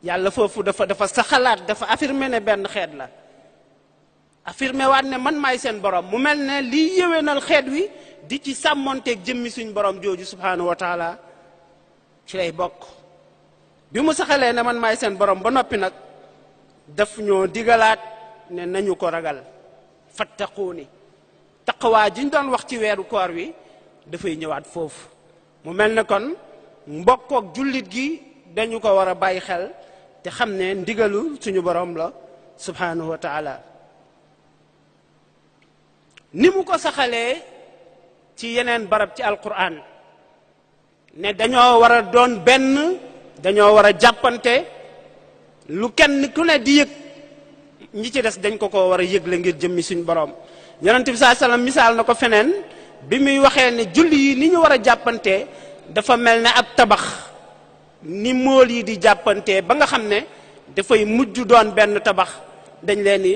yàlla foofu dafa saxalaat dafa affirmer ne benn xeet la affirmer waat ne man maay seen borom mu mel ne lii yëwénal xeet wi di ci sàmmonteeg jëmmi suñ borom jooju subhanahu wa taala ci lay bokk bi mu saxalee ne man maay seen borom ba noppi nag daf ñoo digalaat ne nañu ko ragal fattaquuni taqwaa ji ñu doon wax ci weeru koor wi dafay ñëwaat foofu mu mel ne kon mbokkook jullit gi dañu ko war a bàyyi xel te xam ne ndigalu suñu borom la subhanahu wa taala ni mu ko saxalee ci yeneen barab ci alquran ne dañoo war a doon benn dañoo war a jàppante lu kenn ku ne di yëg ñi ci des dañ ko war a yëgle ngir jëmmi suñu borom yonent bi sallallahu alayhi wasallam misaal na ko feneen bi muy waxee ne julli yi ni ñu war a jàppante dafa mel ne ab tabax ni mool yi di jàppante ba nga xam ne dafay mujj doon benn tabax dañ leen di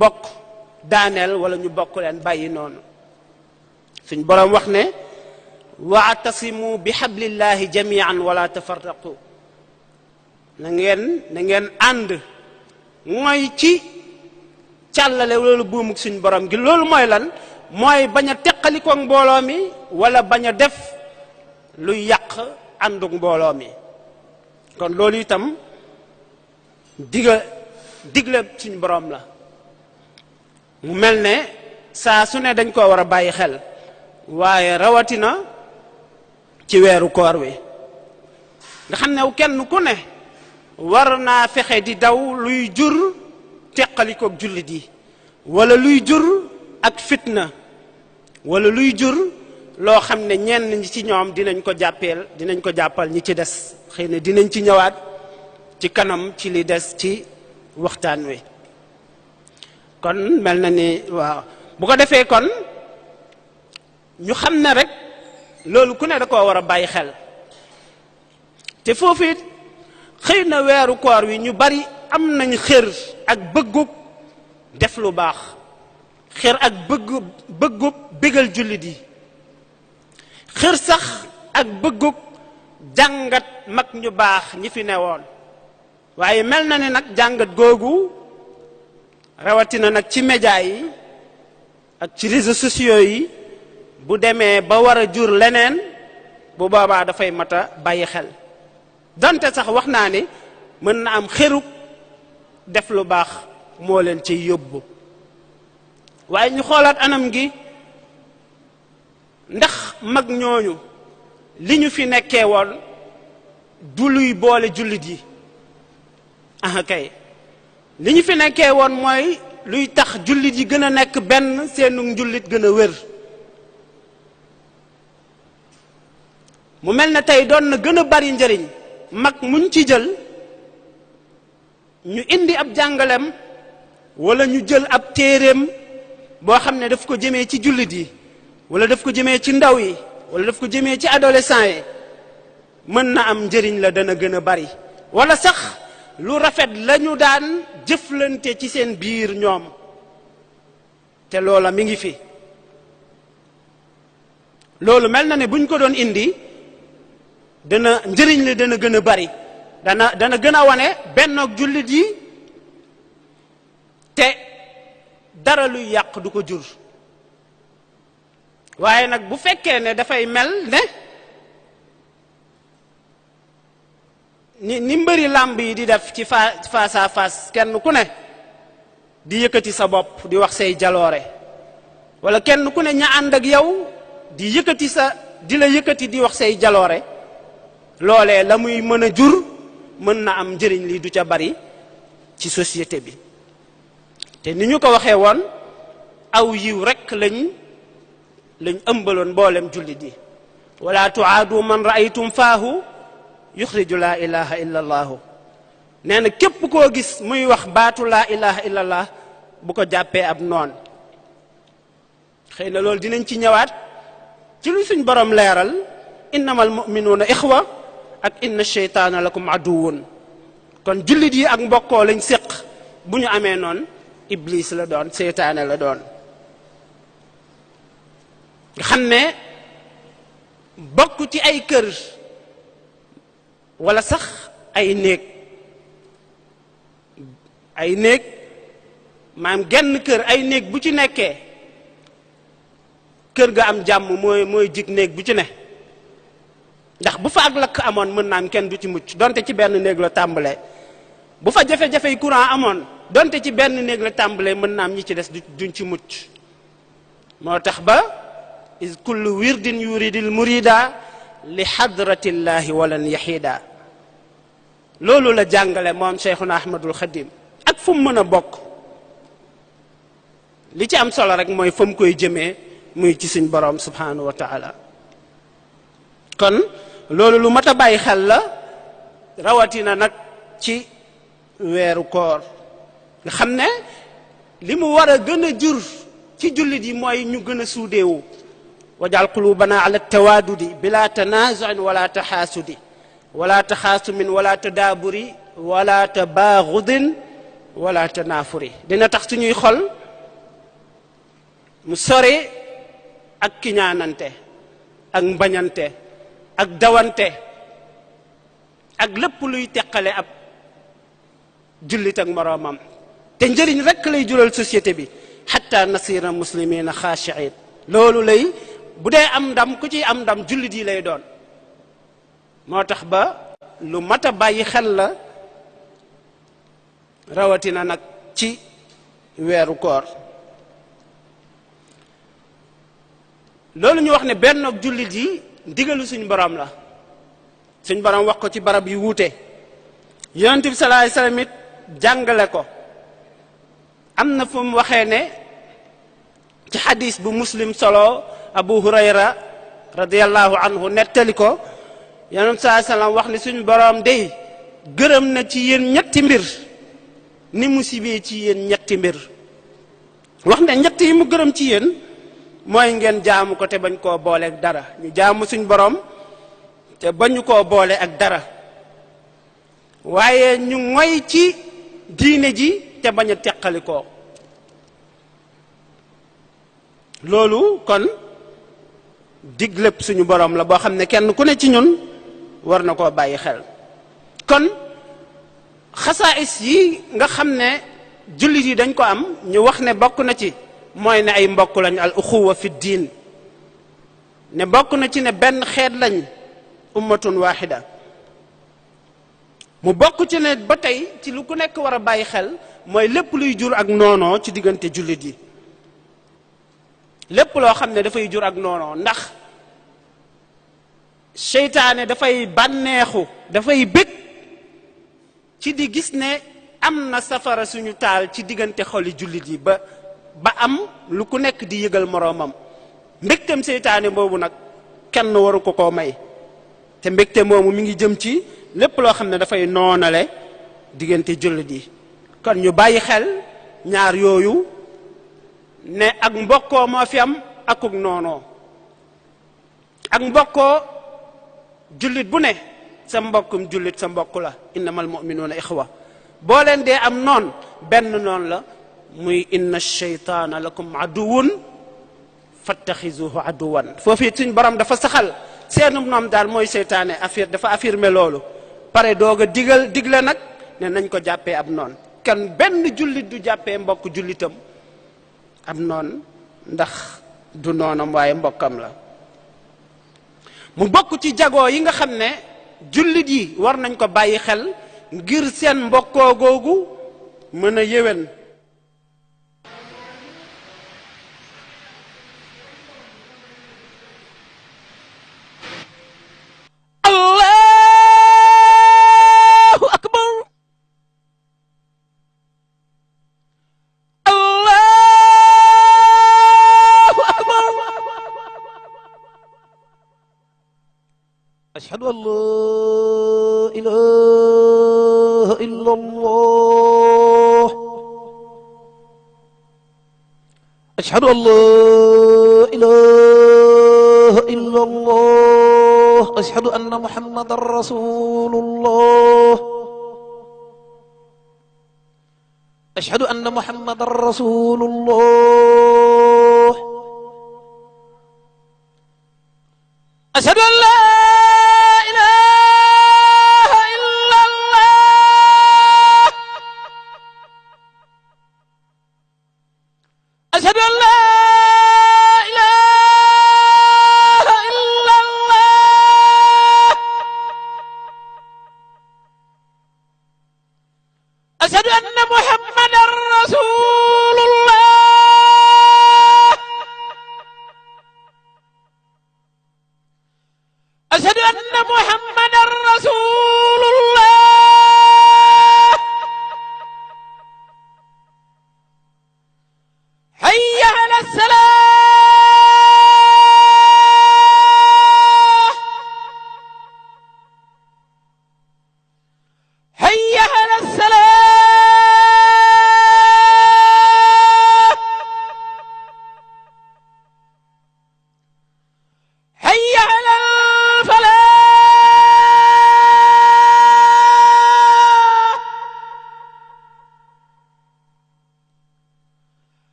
bokk daaneel wala ñu bokk leen bàyyi noonu suñ boroom wax ne wa'tasimu bi hablillahi jami'an wala tafarraqu na ngeen ànd mooy ci càllale loolu buumuk suñ borom gi loolu mooy lan mooy bañ a teqalikoog mbooloo mi wala bañ a def luy yàq ànduk mbooloo mi kon loolu itam digle suñ borom la mu mel ne saa su ne dañ koo war a bàyyi xel waaye rawatina ci weeru koor wi nga xam ne kenn ku ne war naa fexe di daw luy jur teqalikoog jullit yi wala luy jur ak fitna wala luy jur loo xam ne ñenn ñi ci ñoom dinañ ko jàppal ñi ci des xëy na dinañ ci ñëwaat ci kanam ci li des ci waxtaan wi kon mel na ni waaw bu ko defee kon ñu xam ne rek loolu ku ne da koo war a bàyyi xel te foofu it xëy na weeru koor wi ñu bari am nañ xër ak bëggub def lu baax xër ak bëggub bégal jullit yi xër sax ak bëggub jàngat mag ñu baax ñi fi newoon waaye mel na ni nag jàngat googu rawatina nag ci média yi ak ci réseaux sociaux yi bu demee ba war a jur leneen bu boobaa dafay mat a bàyyi xel donte sax wax naa ni mën na am xërub def lu baax moo leen ciy yóbbu waaye ñu xoolaat anam gi ndax mag ñooñu li ñu fi nekkee woon du luy boole jullit yi ah kay li ñu fi nekkee woon mooy luy tax jullit yi gën a nekk benn seenu njullit gën a wér mu mel ne tey doon na gën a bari njëriñ mag muñ ci jël ñu indi ab jàngalem wala ñu jël ab téereem boo xam ne daf ko jëmee ci jullit yi wala daf ko jëmee ci ndaw yi wala daf ko jëmee ci adolescent yi mën na am njëriñ la dana gën a bari wala sax lu rafet lañu daan jëflante ci seen biir ñoom te loola mi ngi fi loolu mel na ne buñ ko doon indi dana njëriñ li dana gën a bari dana gën a wane bennoog jullit yi te dara luy yàq du ko jur waaye nag bu fekkee ne dafay mel ne ni mbëri làmb yi di def ci face à face kenn ku ne di yëkkati sa bopp di wax say jaloore wala kenn ku ne ña ànd ak yow di la yëkkati di wax say jaloore loolee la muy mën a jur mën na am njëriñ li du ca bari ci société bi te ni ñu ko waxee woon aw yiw rek lañ ëmbaloon mboolem jullit yi wala tuaadu man raaytum faahu yuxriju laa ilaha illa allahu nee na képp koo gis muy wax baatu laa ilaha illa allah bu ko jàppee ab noon xëy na loolu dinañ ci ñëwaat ci lu suñ borom leeral innamal muminuuna ixwa ak inna sheytaana lakum aduwun kon jullit yi ak mbokkoo lañ séq bu ñu amee noonu iblis la doon seytaane la doon nga xam ne bokk ci ay kër wala sax ay néeg ay néeg maam genn kër ay néeg bu ci nekkee kër ga am jàmm mooy jig néeg bu ci ne ndax bu fa ak lakk amoon mën naa am kenn du ci mucc donte ci benn néeg la tàmbalee bu fa jafe-jafey courant amoon donte ci benn néeg la tàmbalee mën naa am ñi ci des duñ ci mucc moo tax ba is kullu wirdin yuridil murida li hadratillahi walan yahida loolu la jàngale moom Cheikhuna Ahmadul Khadim ak fu mu mën a bokk li ci am solo rek mooy fa mu koy jëmee muy ci suñ borom subhanahu wa taala kon loolu lu mat a bàyyi xel la rawatina nag ci weeru koor nga xam ne li mu war a gën a jur ci jullit yi mooy ñu gën a suudeewu wajal qulubana ala tawaadudi bila tanazuin wala taxaasudi wala taxaasumin wala tadaaburi wala tabaaxudin wala tanaafuri dina tax suñuy xol mu sori ak kiñaanante ak mbañante ak dawante ak lépp luy teqale ab jullit ak moroomam te njëriñ rekk lay jural société bi xatta nasira muslimina xaashiin loolu lay bu dee am ndam ku ciy am ndam jullit yi lay doon moo tax ba lu mat a bàyyi xel la rawatina nag ci weeru koor loolu ñu wax ne benn ak jullit yi ndigalu suñ borom la suñ borom wax ko ci barab yu wuute yonent bi sallallahu alayhi wasallam it jàngale ko am na fu mu waxee ne ci xadis bu muslim solo abu hurayra radiyallahu anhu nettali ko yonent sallallahu alayhi wasallam wax ne suñ borom day gërëm na ci yéen ñetti mbir ni mu sibee ci yéen ñetti mbir wax ne ñett yi mu gërëm ci yéen mooy ngeen jaamu ko te bañ koo boole ak dara ñu jaamu suñ borom te bañu koo boole ak dara waaye ñu ngoy ci diine ji te bañ a teqalikoo loolu kon dig lépp suñu borom la boo xam ne kenn ku ne ci ñun war na koo bàyyi xel kon xasaais yi nga xam ne jullit yi dañ ko am ñu wax ne bokk na ci mooy ne ay mbokk lañ al uxuwa fi diin ne bokk na ci ne benn xeet lañ ummatun waxida mu bokk ci ne ba tey ci lu ku nekk war a bàyyi xel mooy lépp luy jur ak noonoo ci diggante jullit yi lépp loo xam ne dafay jur ak noonoo ndax seytaane dafay bànneexu dafay bég ci di gis ne am na safara suñu taal ci diggante xoli jullit yi ba am lu ku nekk di yëgal moroomam mbégteem seytaane boobu nag kenn waru ko koo may te mbégte moomu mi ngi jëm ci lépp loo xam ne dafay noonale diggante jullit yi kon ñu bàyyi xel ñaar yooyu ne ak mbokkoo moo fi am akuk noonoo ak mbokkoo jullit bu ne sa mbokkum jullit sa mbokk la innamal mu'minuuna ixwa boo leen dee am noon benn noon la muy inna shaytaana lakum aduwun fattaxizuhu aduwan foofu it suñ borom dafa saxal seenum noom daal mooy seytaane dafa affirmé loolu pare doog a digle nag ne nañ ko jàppee ab noon kan benn jullit du jàppee mbokk jullitam ab noon ndax du noonam waaye mbokkam la mu bokk ci jagoo yi nga xam ne jullit yi war nañ ko bàyyi xel ngir seen mbokkoo googu mën a yéwén أشهد أن لا إله إلا الله أشهد أن لا إله إلا الله أشهد أن محمدا رسول الله أشهد أن محمدا رسول الله أشهد أن لا إله إلا الله ashhadu anna muhammadan rasulullah ashhadu anna muhammadan rasulullah hayya ala salah hayya ala salah hayya ala falah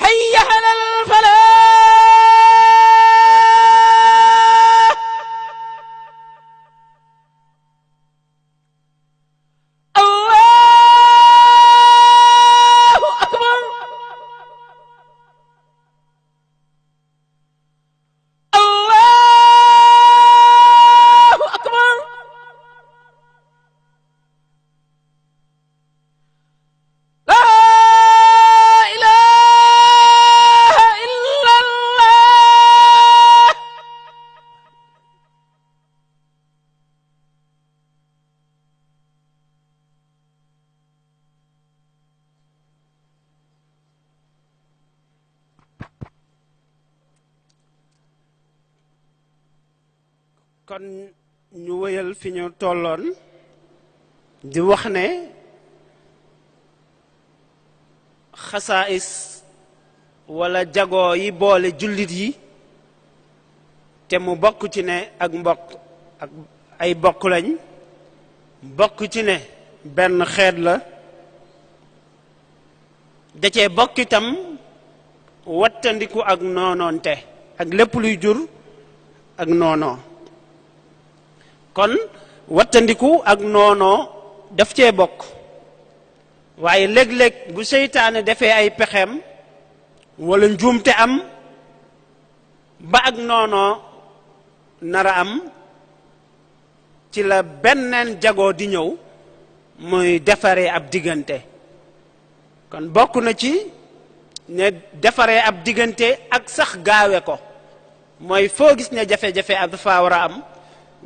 hayya ala falah Allahu akbar Allahu akbar la ilaha illallah kon ñu wëyal fi ñu tolloon di wax ne xasaais wala jagoo yi boole jullit yi te mu bokk ci ne ak mbokk ak ay bokk lañ bokk ci ne benn xeet la da cee bokk itam wattandiku ak noonoonte ak lépp luy jur ak noonoo kon wattandiku ak noonoo daf cee bokk waaye léeg-léeg bu seytaane defee ay pexeem wala njuumte am ba ak noonoo nara am ci la benneen jagoo di ñëw muy defaree ab diggante kon bokk na ci ne defaree ab diggante ak sax gaawe ko mooy foo gis ne jafe-jafe ak dafa war a am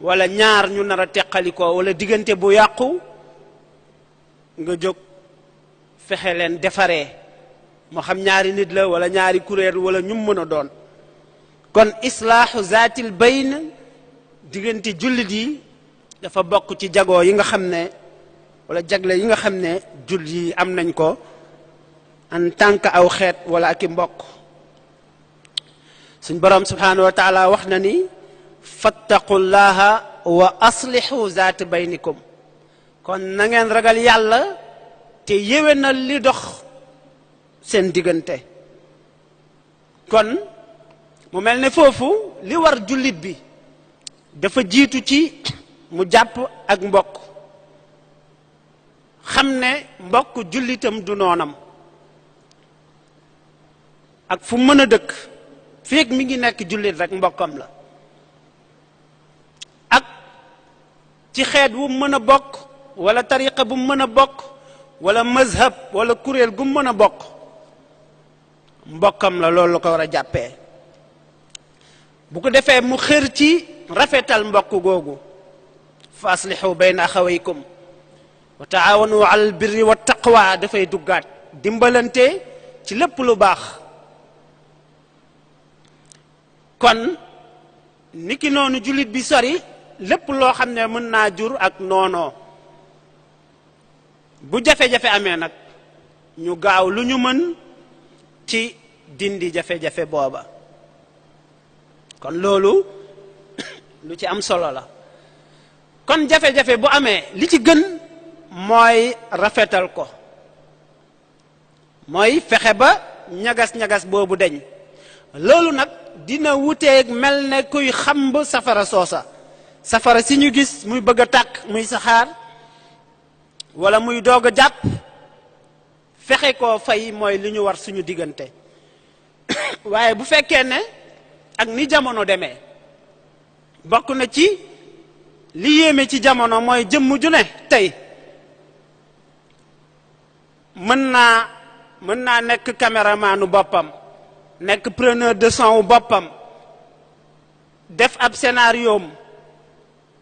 wala ñaar ñu nar a teqalikoo wala diggante bu yàqu nga jóg fexe leen defaree moo xam ñaari nit la wala ñaari kuréel wala ñu mën a doon kon islaahu zaatil bayn diggante jullit yi dafa bokk ci jagoo yi nga xam ne wala jagle yi nga xam ne jullit yi am nañ ko en tant que aw xeet wala ak i mbokk suñ borom subhanahu wa taala wax na ni fattaqullaha wa aslihu zaat baynikum kon na ngeen ragal yàlla te yéwénal li dox seen diggante kon mu mel ne foofu li war jullit bi dafa jiitu ci mu jàpp ak mbokk xam ne mbokk jullitam du noonam ak fu mën a dëkk feek mi ngi nekk jullit rek mbokkam la ak ci xeet wu mën a bokk wala tariqa bu mën a bokk wala mazhab wala kuréel gu mën a bokk mbokkam la loolu la ko war a jàppee bu ko defee mu xër ci rafetal mbokk googu fa aslihu bayna axawaykum wa taawanu ala al birri wa taqwa dafay duggaat dimbalante ci lépp lu baax kon niki noonu jullit bi sori lépp loo xam ne mën naa jur ak noonoo bu jafe-jafe amee nag ñu gaaw lu ñu mën ci dindi jafe-jafe booba kon loolu lu ci am solo la kon jafe-jafe bu amee li ci gën mooy rafetal ko mooy fexe ba ñagas-ñagas boobu deñ loolu nag dina wuteeg mel ne kuy xamb safara soosa safara si ñu gis muy bëgg a tàkk muy saxaar wala muy doog a jàpp fexe koo fay mooy li ñu war suñu diggante waaye bu fekkee ne ak ni jamono demee bokk na ci li yéeme ci jamono mooy jëmm ju ne tey mën naa nekk caméramanu boppam nekk preneur de son wu boppam def ab scénario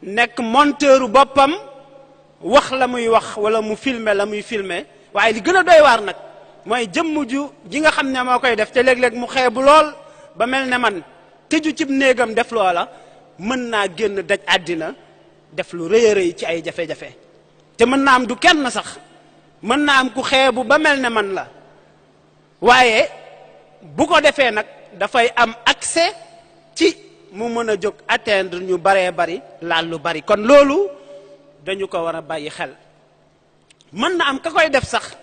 nekk monteuru boppam wax la muy wax wala mu filmer la muy filmer waaye li gën a doy waar nag mooy jëmm ji nga xam ne moo koy def te léeg-léeg mu xeebu lool ba mel ne man tëju cib néegam def loola mën naa génn daj àddina def lu rëy a rëy ci ay jafe-jafe te mën naa am du kenn sax mën naa am ku xeebu ba mel ne man la waaye bu ko defee nag dafay am accès ci mu mën a jóg atteindre ñu baree bari laal lu bari kon loolu dañu ko war a bàyyi xel mën na am ka koy def sax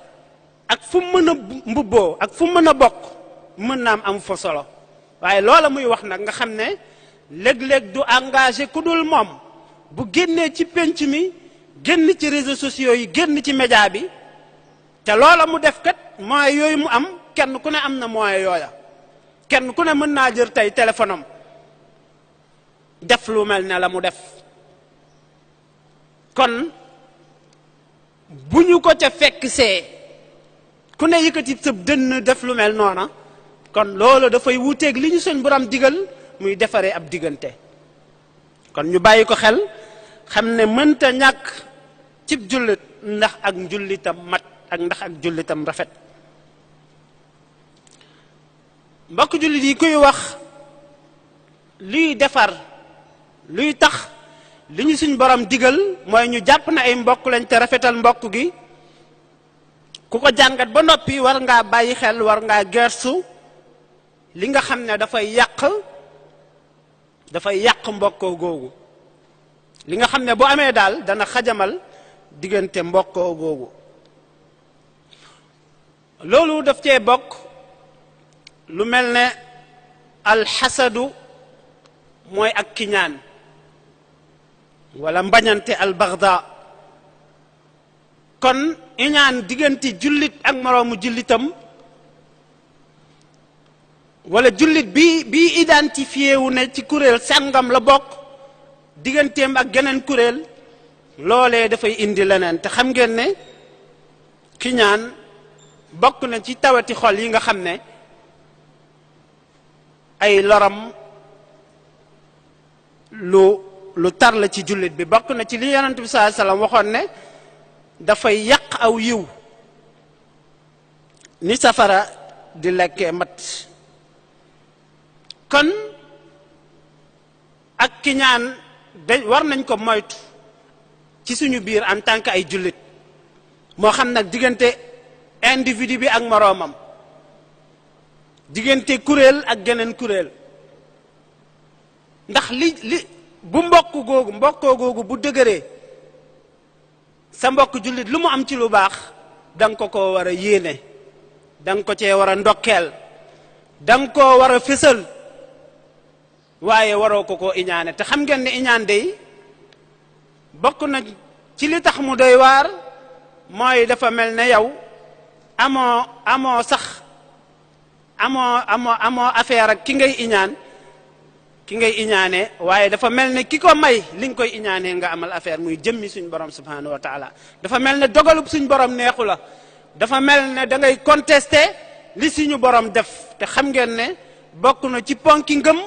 ak fu mu mën a mbubboo ak fu mu mën a bokk mën na am fa solo waaye loola muy wax nag nga xam ne léeg-léeg du engagé ku dul moom bu génnee ci penc mi génn ci réseaux sociaux yi génn ci média bi te loola mu def kat moyens yooyu mu am kenn ku ne am na moyens yooya kenn ku ne mën naa jël tey téléphone am def lu mel ne la mu def kon bu ñu ko ca fekk see ku ne yëkkati sëb dënn def lu mel noona kon loolu dafay wuuteeg li ñu suñ borom digal muy defaree ab diggante kon ñu bàyyi ko xel xam ne mënta ñàkk cib jullit ndax ak njullitam mat ak ndax ak jullitam rafet mbokk jullit yi kuy wax luy defar luy tax li ñu suñ borom digal mooy ñu jàpp na ay mbokk lañ te rafetal mbokk gi ku ko jàngat ba noppi war ngaa bàyyi xel war ngaa gersu li nga xam ne dafay yàq mbokkoo googu li nga xam ne bu amee daal dana xajamal diggante mbokkoo googu loolu daf cee bokk lu mel ne alxasadu mooy ak kiñaan wala mbañante albaghda kon iñaan diggante jullit ak moroomu jullitam wala jullit bi identifié wu ne ci kuréel sàngam la bokk digganteem ak geneen kuréel loolee dafay indi leneen te xam ngeen ne kiñaan bokk na ci tawati xol yi nga xam ne ay loram lu tar la ci jullit bi bokk na ci li yonent bi sallallahu alayhi wasallam waxoon ne dafay yàq aw yiw ni safara di lekkee mat kon ak kiñaan war nañ ko moytu ci suñu biir en tant que ay jullit moo xam nag diggante individu bi ak moroomam diggante kuréel ak geneen kuréel ndax li bu mbokkoo googu bu dëgëree sa mbokk jullit lu mu am ci lu baax da nga ko war a yéene da nga ko cee war a ndokkeel da nga koo war a fésal waaye waroo ko iñaane te xam ngeen ne iñaan day bokk na ci li tax mu doy waar mooy dafa mel ne yow amoo affaire ak ki ngay iñaane waaye dafa mel ne ki ko may li nga koy iñaanee nga amal affaire muy jëmmi suñ borom subhanahu wa taala dafa mel ne dogalub suñ borom neexu la dafa mel ne da ngay contester li suñu borom def te xam ngeen ne bokk na ci ponki ngëm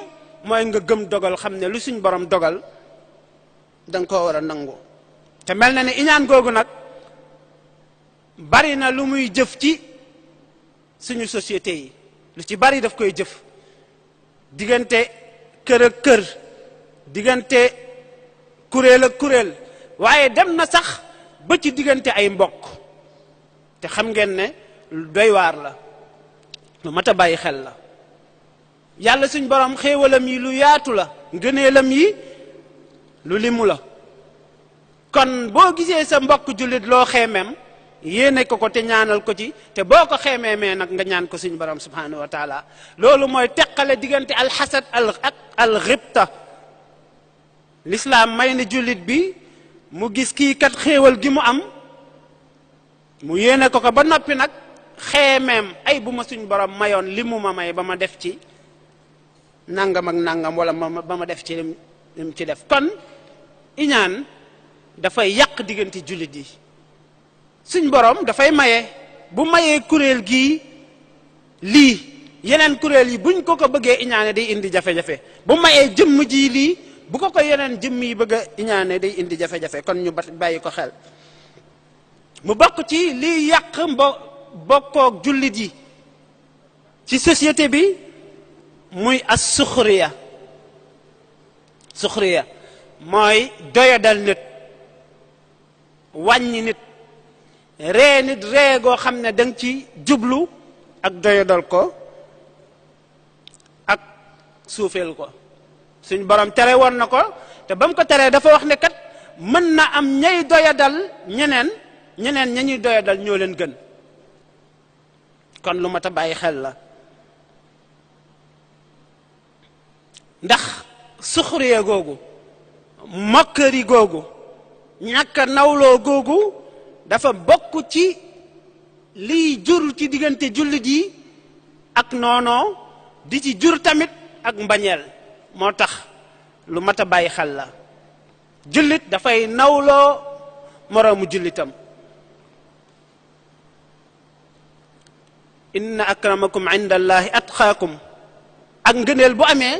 mooy nga gëm dogal xam ne lu suñ borom dogal da nga koo war a nangu te mel na ne iñaan googu nag bari na lu muy jëf ci suñu société yi lu ci bari daf koy jëf diggante kër ak kër diggante kuréel ak kuréel waaye dem na sax ba ci diggante ay mbokk te xam ngeen ne lu doy waar la lu mat a bàyyi xel la yàlla suñ borom xéewalam yi lu yaatu la ngëneelam yi lu limu la kon boo gisee sa mbokk jullit loo xeemeem yéene ko te ñaanal ko ci te boo ko xeemeemee nag nga ñaan ko suñ borom subhanahu wa taala loolu mooy teqale diggante alxasad ak alxibta l'islam may na jullit bi mu gis kii kat xéewal gi mu am mu yéene ko ba noppi nag xeemeem ay bu ma suñ borom mayoon li mu ma may ba ma def ci nangam ak nangam wala ba ma def ci lim ci def kon iñaan dafay yàq diggante jullit yi suñ borom dafay maye bu mayee kuréel gii lii yeneen kuréel yi buñ ko bëggee iñaane day indi jafe-jafe bu mayee jëmm ji lii bu ko yeneen jëmm yi bëgg a iñaane day indi jafe-jafe kon ñu bàyyi ko xel mu bokk ci liy yàq bokkook jullit yi ci société bi muy as suxriya mooy doyadal nit wàññi nit ree nit ree goo xam ne danga ci jublu ak doyadal ko ak suufeel ko suñ borom tere woon na ko te ba mu ko teree dafa wax ne kat mën na am ñay doyadal ñeneen ña ñuy doyadal ñoo leen gën kon lu mat a bàyyi xel la ndax suxriya googu mokkari googu ñàkk a nawloo googu dafa bokk ci liy jur ci diggante jullit yi ak noonoo di ci jur tamit ak mbañeel moo tax lu mat a bàyyi xel la jullit dafay nawloo moroomu jullitam inna akramakum inda allahi atqaakum ak ngëneel bu amee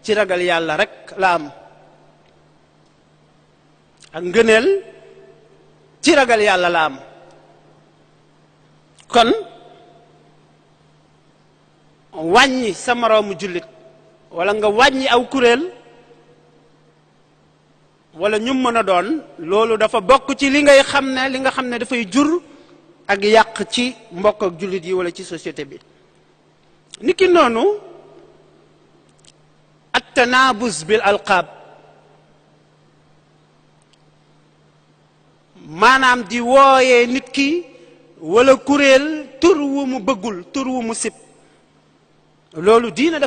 ci ragal yàlla rek la am ak ngëneel ci ragal yàlla la am kon wàññi sa moroomu jullit wala nga wàññi aw kuréel wala ñu mën a doon loolu dafa bokk ci li nga xam ne dafay jur ak yàq ci mbokk ak jullit yi wala ci société bi niki noonu at-tanaabuz bil alqaab maanaam di wooyee nit ki wala kuréel tur wu mu bëggul tur wu mu sib loolu diine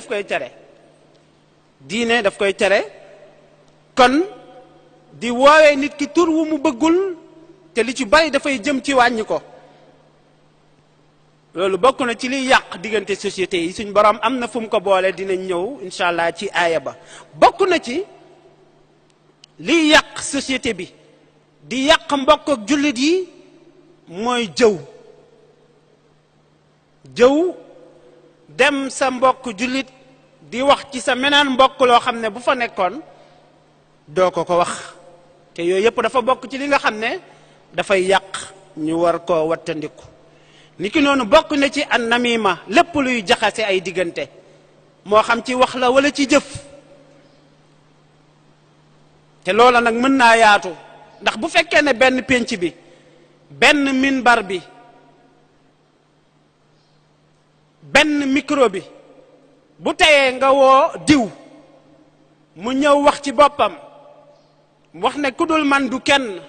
daf koy tere kon di woowee nit ki tur wu mu bëggul te li ci bari dafay jëm ci wàññi ko loolu bokk na ci liy yàq diggante société yi suñ borom am na fu mu ko boole dinañ ñëw incha allah ci aaya ba bokk na ci liy yàq société bi di yàq mbokk ak jullit yi mooy jëw dem sa mbokk jullit di wax ci sa meneen mbokk loo xam ne bu fa nekkoon doo ko wax te yooyu yëpp dafa bokk ci li nga xam ne dafay yàq ñu war koo wattandiku niki noonu bokk na ci an namima lépp luy jaxase ay diggante moo xam ci wax la wala ci jëf te loola nag mën naa yaatu ndax bu fekkee ne benn pénc bi benn minbar bi benn micro bi bu teyee nga woo diw mu ñëw wax ci boppam wax ne ku dul man du kenn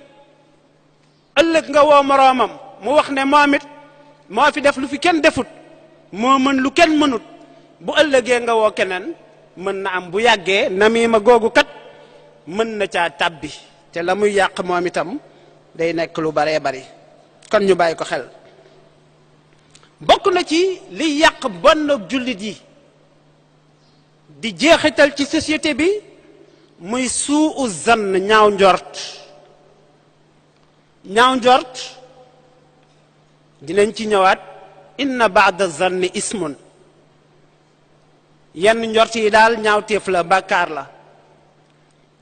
ëllëg nga woo moroomam mu wax ne moom it moo fi def lu fi kenn defut moo mën lu kenn mënut bu ëllëgee nga woo keneen mën na am bu yàggee namima googu kat mën na caa tàbbi te la muy yàq moom itam day nekk lu baree bari kon ñu bàyyi ko xel bokk na ci liy yàq bon jullit yi di jeexital ci société bi muy suu zann ñaaw njort dinañ ci ñëwaat inna ba'da zanni ismun yenn njort yi daal ñaawteef la bàkkaar la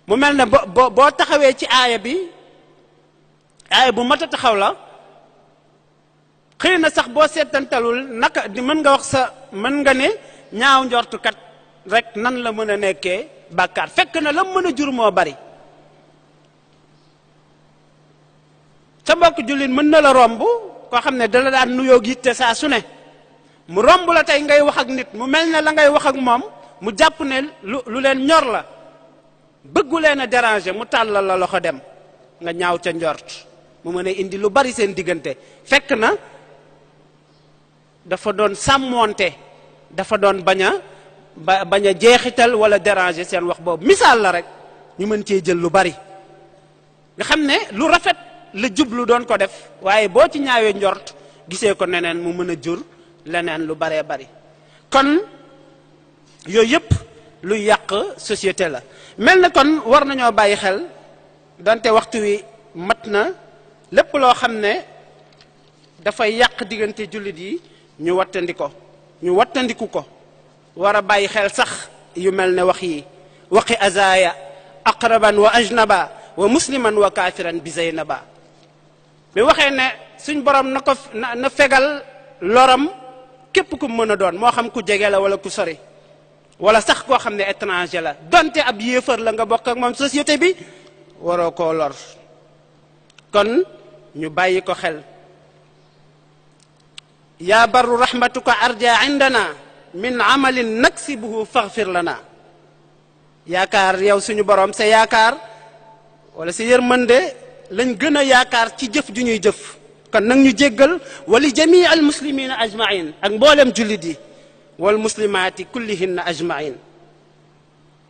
mu mel ne boo taxawee ci aaya bi aaya bu mat a taxaw la xëy na sax boo seetantalul naka di mën nga ne ñaaw njortukat rek nan la mën a nekkee bàkkaar fekk na la mën a jur moo bari sa mbokk jullit mën na la romb koo xam ne dala daan nuyoo yitte saa su ne mu romb la tey ngay wax ak nit mu mel ne la ngay wax ak moom mu jàpp ne lu leen ñor la bëggu leen a déranger mu tàllal la loxo dem nga ñaaw ca njort mu mën a indi lu bari seen diggante fekk na dafa doon sàmmoonte dafa doon bañ a jeexital wala déranger seen wax boobu misaal la rek ñu mën cee jël lu bari nga xam ne lu rafet la jublu doon ko def waaye boo ci ñaawee njort gisee ko neneen mu mën a jur leneen lu baree bari kon yooyu yëpp luy yàq société la mel na kon war nañoo bàyyi xel donte waxtu wi mat na lépp loo xam ne dafay yàq diggante jullit yi ñu wattandiku ko war a bàyyi xel sax yu mel ne wax yi waqi azaya aqraban wa ajnaba wa musliman wa kafiran bi zaynaba bi waxee ne suñ borom na fegal loram képp ku mën a doon moo xam ku jege la wala ku sori wala sax koo xam ne étranger la donte ab yéefar la nga bokk ak moom société bi waroo koo lor kon ñu bàyyi ko xel yaa barru rahmatuka arja indana min amalin naksibuhu faghfir lana yaakaar yow suñu borom sa yaakaar wala sa yërmande lañ gën a yaakaar ci jëf ju ñuy jëf kon nag ñu jéggal wali jamii al muslimina ajmain ak mboolem jullit yi wal muslimaati kullihinna ajmain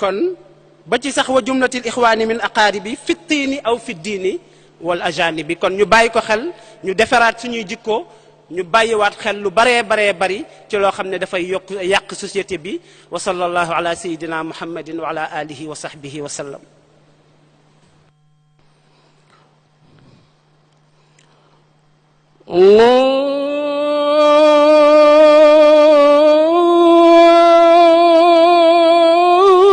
kon ba ci sax wa jumlatil ixwaani min aqaaribi fi tiini aw fi diini wal ajanibi kon ñu bàyyi ko xel ñu defaraat suñuy jikko ñu bàyyiwaat xel lu baree bari ci loo xam ne dafay yàq société bi wa sallallahu ala sayidina muhammadin wa ala alihi wa sahbihi wa sallam. Allah